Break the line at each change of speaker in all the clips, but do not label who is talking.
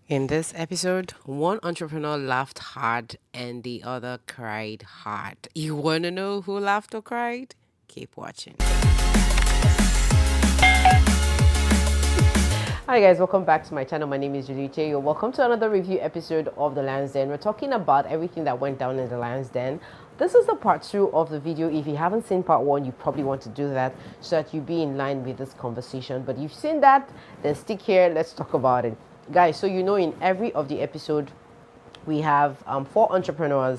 In this episode, one entrepreneur laughed hard and the other cried hard. You want to know who laughed or cried? Keep watching. Hi guys, welcome back to my channel. My name is Julie. You're welcome to another review episode of The Lion's Den. We're talking about everything that went down in The Lion's Den. This is the part 2 of the video. If you haven't seen part 1, you probably want to do that so that you be in line with this conversation. But if you've seen that, then stick here. Let's talk about it. Guys, so you know in every of the episode, we have 4 entrepreneurs.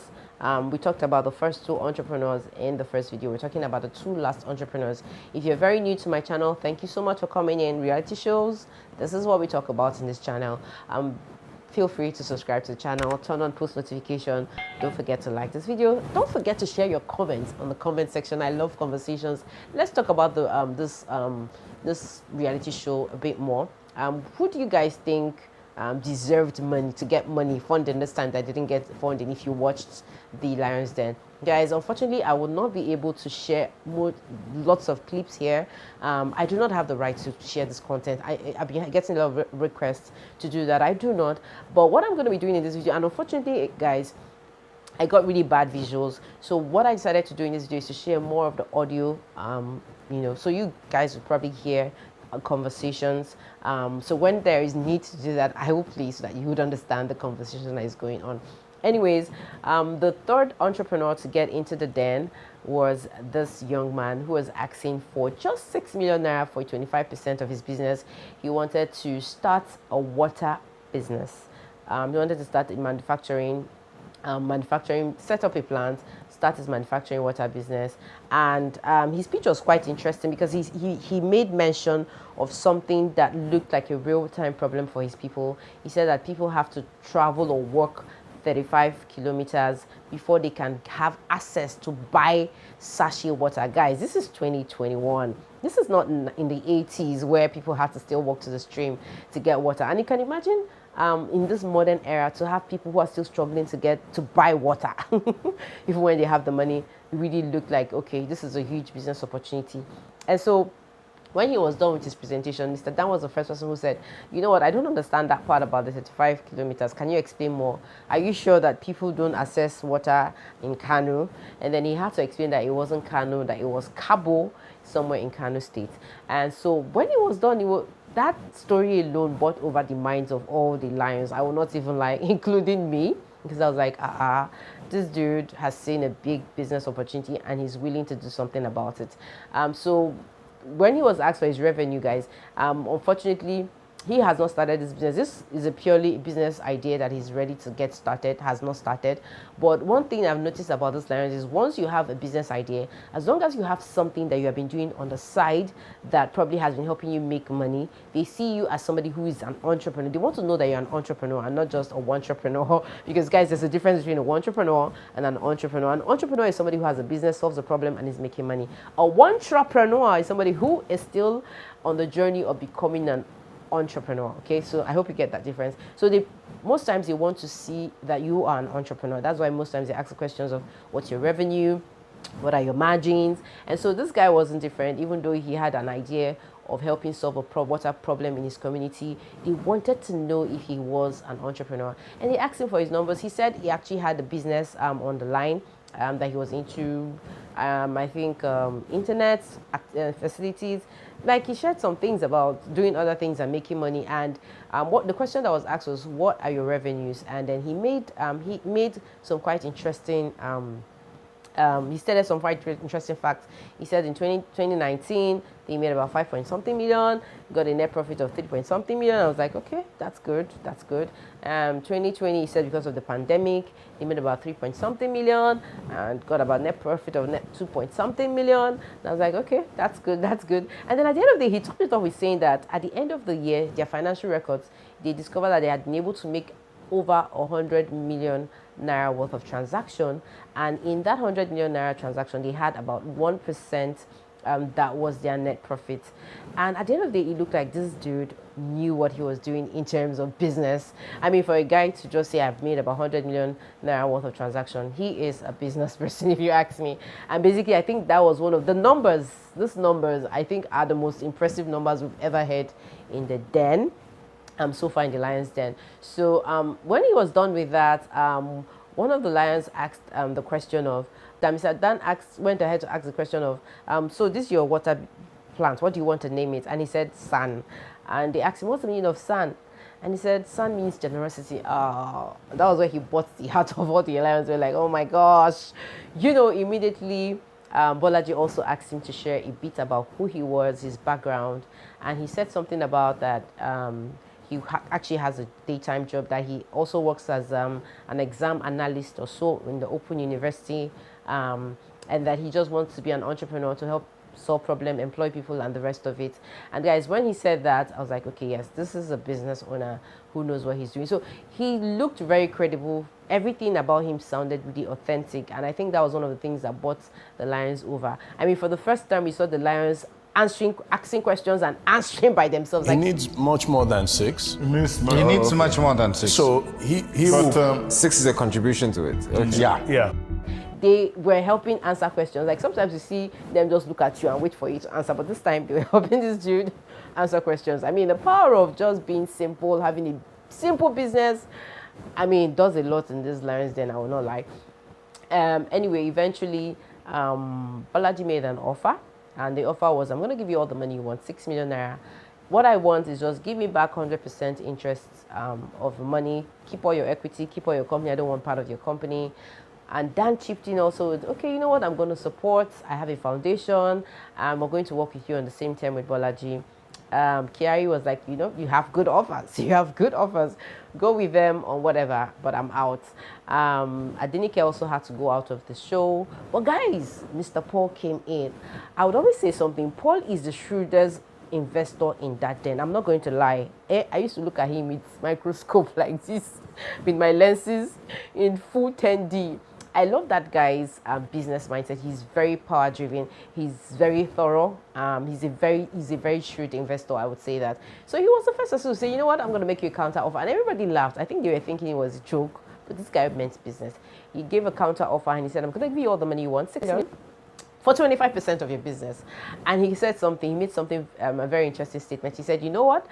We talked about the first 2 entrepreneurs in the first video. We're talking about the 2 last entrepreneurs. If you're very new to my channel, thank you so much for coming in. Reality shows, this is what we talk about in this channel. Feel free to subscribe to the channel, turn on post notification. Don't forget to like this video. Don't forget to share your comments on the comment section. I love conversations. Let's talk about this reality show a bit more. Who do you guys think deserved money to get money funding this time that didn't get funding if you watched the Lions Den? Guys, unfortunately, I will not be able to share lots of clips here. I do not have the right to share this content. I've been getting a lot of requests to do that. I do not. But what I'm going to be doing in this video, and unfortunately, guys, I got really bad visuals. So what I decided to do in this video is to share more of the audio, so you guys will probably hear conversations. So when there is need to do that, I will please so that you would understand the conversation that is going on. Anyways, the third entrepreneur to get into the den was this young man who was asking for just 6 million naira for 25% of his business. He wanted to start a water business. He wanted to start manufacturing, set up a plant, start his manufacturing water business. And his speech was quite interesting because he made mention of something that looked like a real-time problem for his people. He said that people have to travel or walk 35 kilometers before they can have access to buy sachet water. Guys, this is 2021. This is not in the 80s where people had to still walk to the stream to get water. And you can imagine in this modern era to have people who are still struggling to buy water even when they have the money. It really looked like, okay, this is a huge business opportunity. And so when he was done with his presentation, Mr. Dan was the first person who said, you know what, I don't understand that part about the 35 kilometers. Can you explain more? Are you sure that people don't access water in Kano? And then he had to explain that it wasn't Kano, that it was Kabo, somewhere in Kano State. And so when he was done, that story alone brought over the minds of all the lions. I will not even lie, including me, because I was like, this dude has seen a big business opportunity and he's willing to do something about it. So when he was asked for his revenue, guys, unfortunately, he has not started this business. This is a purely business idea that he's ready to get started, has not started. But one thing I've noticed about this Lions is once you have a business idea, as long as you have something that you have been doing on the side that probably has been helping you make money, they see you as somebody who is an entrepreneur. They want to know that you're an entrepreneur and not just a entrepreneur. Because guys, there's a difference between an entrepreneur and an entrepreneur. An entrepreneur is somebody who has a business, solves a problem, and is making money. A entrepreneur is somebody who is still on the journey of becoming an entrepreneur. Okay, so I hope you get that difference. So most times they want to see that you are an entrepreneur. That's why most times they ask the questions of what's your revenue, what are your margins. And so this guy wasn't different. Even though he had an idea of helping solve a water problem in his community, they wanted to know if he was an entrepreneur. And they asked him for his numbers. He said he actually had a business on the line that he was into, I think internet facilities. Like he shared some things about doing other things and making money. And what the question that was asked was, what are your revenues? And then he made some quite interesting he stated some quite interesting facts. He said in 2019, they made about 5 point something million, got a net profit of 3 point something million. I was like, okay, that's good, that's good. 2020, he said because of the pandemic, they made about 3 point something million and got about net profit of 2 point something million. And I was like, okay, that's good, that's good. And then at the end of the day, he topped it off with saying that at the end of the year, their financial records, they discovered that they had been able to make over 100 million naira worth of transaction, and in that 100 million naira transaction they had about 1% that was their net profit. And at the end of the day, it looked like this dude knew what he was doing in terms of business. I mean, for a guy to just say I've made about 100 million naira worth of transaction, he is a business person if you ask me. And basically I think that was one of the numbers. These numbers I think are the most impressive numbers we've ever had in the den. so far in the lion's den. So when he was done with that, one of the lions asked the question of, Mr. Dan went ahead to ask the question of, so this is your water plant, what do you want to name it? And he said sun. And they asked him, what's the meaning of sun? And he said, sun means generosity. That was where he bought the heart of all the lions. Were like, oh my gosh. Immediately, Bolaji also asked him to share a bit about who he was, his background. And he said something about that he actually has a daytime job, that he also works as an exam analyst or so in the Open University, and that he just wants to be an entrepreneur to help solve problem, employ people, and the rest of it. And guys, when he said that, I was like, okay, yes, this is a business owner who knows what he's doing. So he looked very credible. Everything about him sounded really authentic, and I think that was one of the things that brought the lions over. I mean, for the first time, we saw the lions asking questions and answering by themselves.
He needs much more than 6.
He needs much more than 6.
So he will.
6 is a contribution to it. Okay.
Yeah.
They were helping answer questions. Like sometimes you see them just look at you and wait for you to answer, but this time they were helping this dude answer questions. I mean, the power of just being simple, having a simple business, I mean, does a lot in this lion's den, I will not lie. Anyway, eventually, Balaji made an offer, and the offer was, I'm going to give you all the money you want, 6 million naira. What I want is just give me back 100% interest of the money, keep all your equity, keep all your company, I don't want part of your company. And Dan chipped in also with, okay, you know what, I'm going to support, I have a foundation, we're going to work with you on the same term with Bolaji. Kiari was like, you have good offers, go with them or whatever, but I'm out. Adenike also had to go out of the show. But guys, Mr. Paul came in. I would always say something, Paul is the shrewdest investor in that den. I'm not going to lie. I used to look at him with microscope like this, with my lenses in full 10D. I love that guy's business mindset. He's very power driven. He's very thorough. He's a very shrewd investor, I would say that. So he was the first person to say, you know what, I'm going to make you a counter offer. And everybody laughed. I think they were thinking it was a joke, but this guy meant business. He gave a counter offer and he said, I'm going to give you all the money you want, 6 million, for 25% of your business. And he said something, he made something, a very interesting statement. He said, you know what,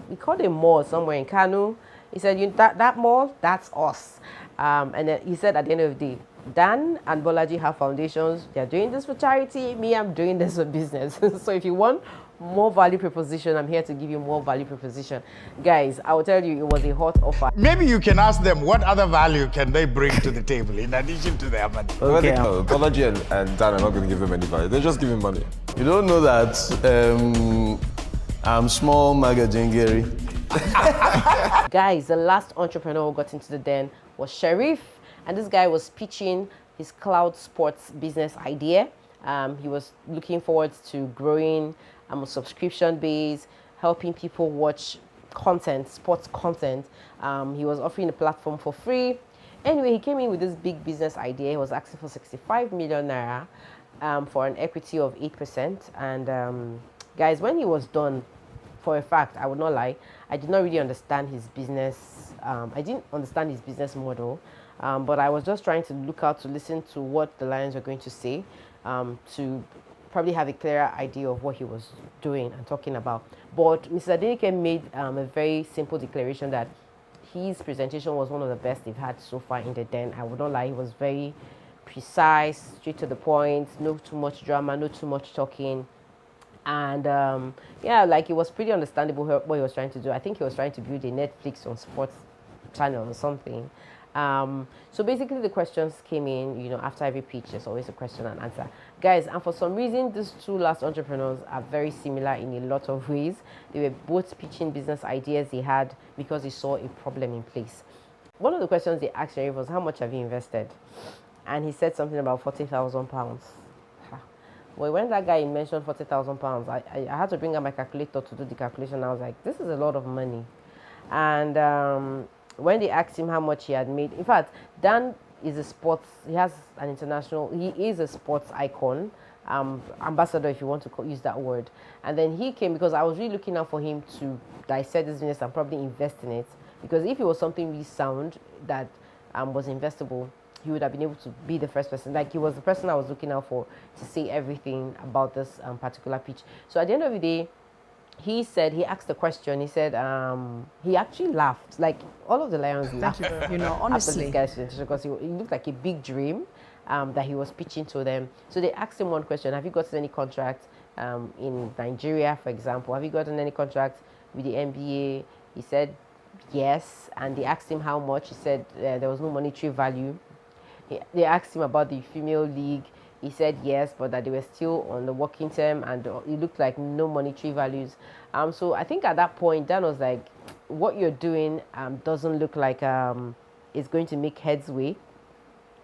we called a mall somewhere in Kano. He said, that mall, that's us. And then he said at the end of the day, Dan and Bolaji have foundations. They're doing this for charity. Me, I'm doing this for business. So if you want more value proposition, I'm here to give you more value proposition. Guys, I will tell you, it was a hot offer.
Maybe you can ask them what other value can they bring to the table in addition to their money.
Okay. Bolaji and Dan are not going to give them any value. They're just giving money.
You don't know that I'm small magazine Gary.
Guys, the last entrepreneur who got into the den was Sharif, and this guy was pitching his cloud sports business idea. He was looking forward to growing a subscription base, helping people watch content, sports content. He was offering a platform for free. Anyway, he came in with this big business idea. He was asking for 65 million naira for an equity of 8%. And guys, when he was done, for a fact, I would not lie, I did not really understand his business. I didn't understand his business model, but I was just trying to look out to listen to what the lions were going to say, to probably have a clearer idea of what he was doing and talking about. But Mr. Adenike made a very simple declaration that his presentation was one of the best they've had so far in the den. I would not lie, he was very precise, straight to the point, no too much drama, no too much talking. And yeah, like, it was pretty understandable what he was trying to do. I think he was trying to build a Netflix on sports channel or something. So basically the questions came in, after every pitch, there's always a question and answer. Guys, and for some reason, these two last entrepreneurs are very similar in a lot of ways. They were both pitching business ideas they had because they saw a problem in place. One of the questions they asked Sharif was, how much have you invested? And he said something about £40,000. Well, when that guy mentioned £40,000, I had to bring out my calculator to do the calculation. I was like, this is a lot of money. And when they asked him how much he had made, in fact, Dan is a sports, he is a sports icon, ambassador, if you want to use that word. And then he came, because I was really looking out for him to dissect this business and probably invest in it. Because if it was something really sound that was investable, he would have been able to be the first person. Like, he was the person I was looking out for to say everything about this particular pitch. So at the end of the day, he said, he asked a question. He said, he actually laughed. Like all of the lions laughed.
Honestly.
After this guy's presentation, because he looked like a big dream that he was pitching to them. So they asked him one question: have you gotten any contract in Nigeria, for example? Have you gotten any contract with the NBA? He said yes, and they asked him how much. He said there was no monetary value. They asked him about the female league. He said yes, but that they were still on the working term, and it looked like no monetary values. So I think at that point, Dan was like, what you're doing doesn't look like it's going to make headway.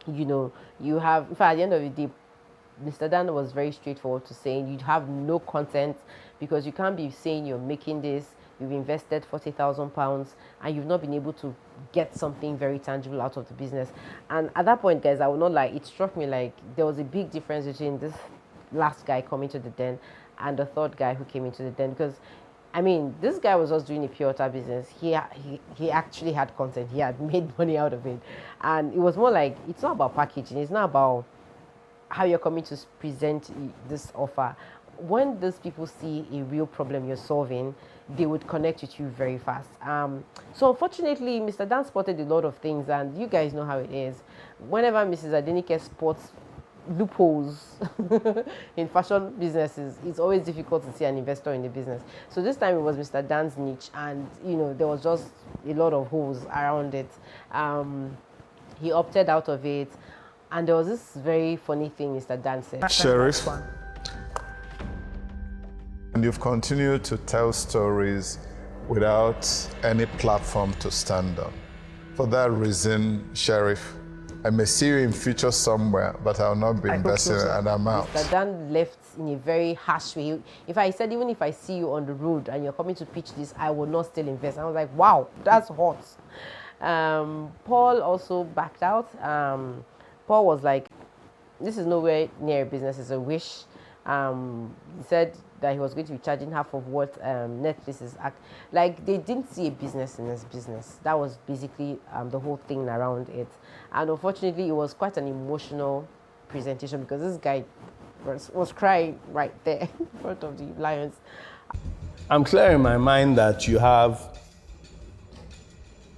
You know, you have, in fact, at the end of the day, Mr. Dan was very straightforward to saying you have no content, because you can't be saying you're making this, you've invested £40,000 and you've not been able to get something very tangible out of the business. And at that point, guys, I will not lie, it struck me like there was a big difference between this last guy coming to the den and the third guy who came into the den. Because I mean, this guy was just doing a pure water business. He actually had content. He had made money out of it. And it was more like, it's not about packaging. It's not about how you're coming to present this offer. When those people see a real problem you're solving, they would connect with you very fast. So unfortunately, Mr. Dan spotted a lot of things, and you guys know how it is. Whenever Mrs. Adenike spots loopholes in fashion businesses, it's always difficult to see an investor in the business. So this time it was Mr. Dan's niche, and you know, there was just a lot of holes around it. He opted out of it, and there was this very funny thing Mr. Dan said.
Sheriff, and you've continued to tell stories without any platform to stand on. For that reason, Sheriff, I may see you in future somewhere, but I'll not be investing an amount.
Mr. Dan left in a very harsh way. If I said, even if I see you on the road and you're coming to pitch this, I will not still invest. I was like, wow, that's hot. Paul also backed out. Paul was like, this is nowhere near a business, it's a wish. He said that he was going to be charging half of what Netflix is like. They didn't see a business in this business. That was basically the whole thing around it. And unfortunately, it was quite an emotional presentation, because this guy was crying right there in front of the lions.
I'm clear in my mind that you have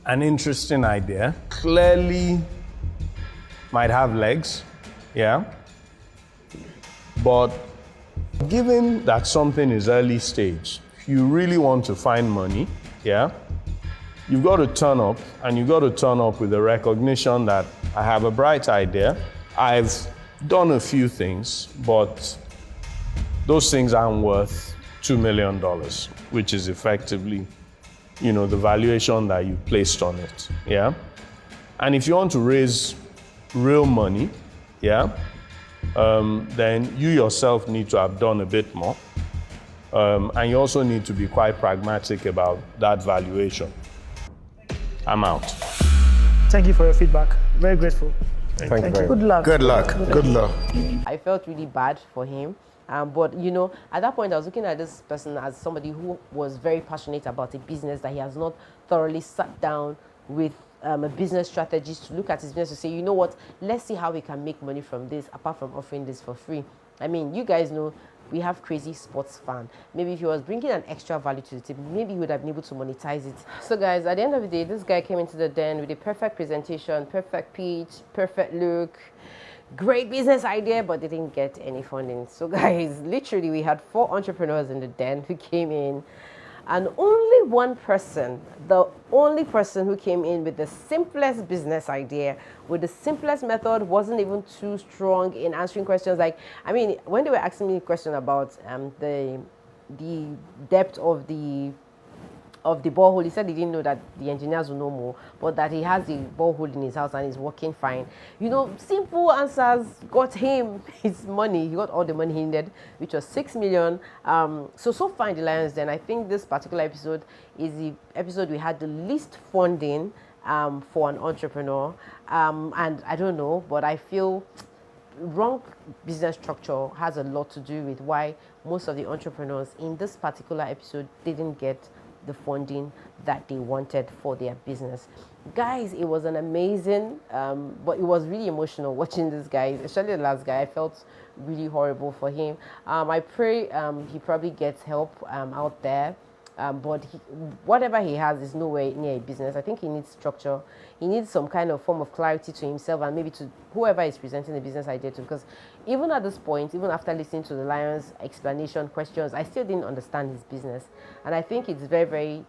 an interesting idea. Clearly might have legs, yeah? But given that something is early stage, you really want to find money, yeah? You've got to turn up, and you've got to turn up with the recognition that I have a bright idea. I've done a few things, but those things aren't worth $2 million, which is effectively, you know, the valuation that you placed on it, yeah? And if you want to raise real money, yeah, then you yourself need to have done a bit more. And you also need to be quite pragmatic about that valuation. I'm out.
Thank you for your feedback. Very grateful.
Thank you.
Good luck.
Good luck. Good luck.
I felt really bad for him. But, you know, at that point, I was looking at this person as somebody who was very passionate about a business that he has not thoroughly sat down with a business strategist to look at his business to say, you know what, let's see how we can make money from this, apart from offering this for free. I mean, you guys know we have crazy sports fan. Maybe if he was bringing an extra value to the table, maybe he would have been able to monetize it. So guys, at the end of the day, this guy came into the den with a perfect presentation, perfect pitch, perfect look, great business idea, but they didn't get any funding. So guys, literally we had 4 entrepreneurs in the den who came in, and only one person, the only person who came in with the simplest business idea, with the simplest method, wasn't even too strong in answering questions. Like, I mean, when they were asking me a question about the depth of the borehole, he said he didn't know that the engineers will know more, but that he has the borehole in his house and is working fine. You know, simple answers got him his money. He got all the money he needed, which was 6 million. So far in the Lions Den, I think this particular episode is the episode we had the least funding for an entrepreneur. And I don't know, but I feel wrong business structure has a lot to do with why most of the entrepreneurs in this particular episode didn't get the funding that they wanted for their business. Guys, it was an amazing, but it was really emotional watching this guy, especially the last guy. I felt really horrible for him. I pray he probably gets help out there. But whatever he has is nowhere near a business. I think he needs structure. He needs some kind of form of clarity to himself and maybe to whoever is presenting the business idea to. Because even at this point, even after listening to the Lion's explanation questions, I still didn't understand his business. And I think it's very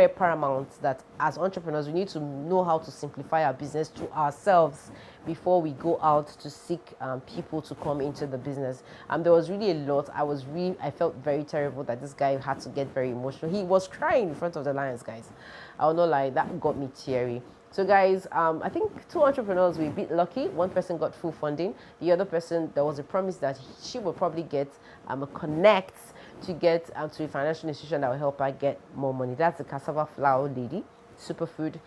paramount that as entrepreneurs, we need to know how to simplify our business to ourselves before we go out to seek people to come into the business. There was really a lot. I felt very terrible that this guy had to get very emotional. He was crying in front of the Lions, guys. I will not lie, that got me teary. So guys, I think two entrepreneurs were a bit lucky. One person got full funding. The other person, there was a promise that she will probably get a connect to get to a financial institution that will help her get more money. That's the cassava flour lady, superfood.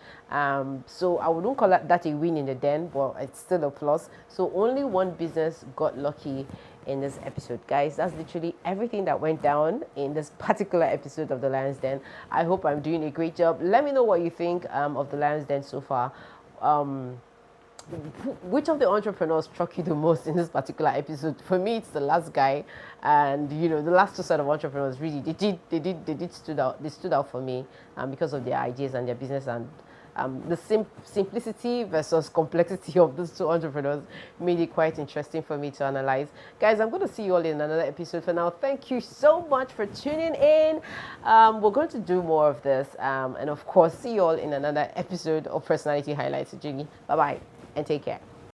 So I wouldn't call that a win in the den, but it's still a plus. So only one business got lucky in this episode. Guys, that's literally everything that went down in this particular episode of The Lion's Den. I hope I'm doing a great job. Let me know what you think of The Lion's Den so far. Which of the entrepreneurs struck you the most in this particular episode? For me, it's the last guy, and the last two set of entrepreneurs really they stood out. They stood out for me because of their ideas and their business, and the simplicity versus complexity of those two entrepreneurs made it quite interesting for me to analyze. Guys, I'm going to see you all in another episode. For now, thank you so much for tuning in. We're going to do more of this, and of course, see you all in another episode of Personality Highlights with Jiggy. Bye bye and take care.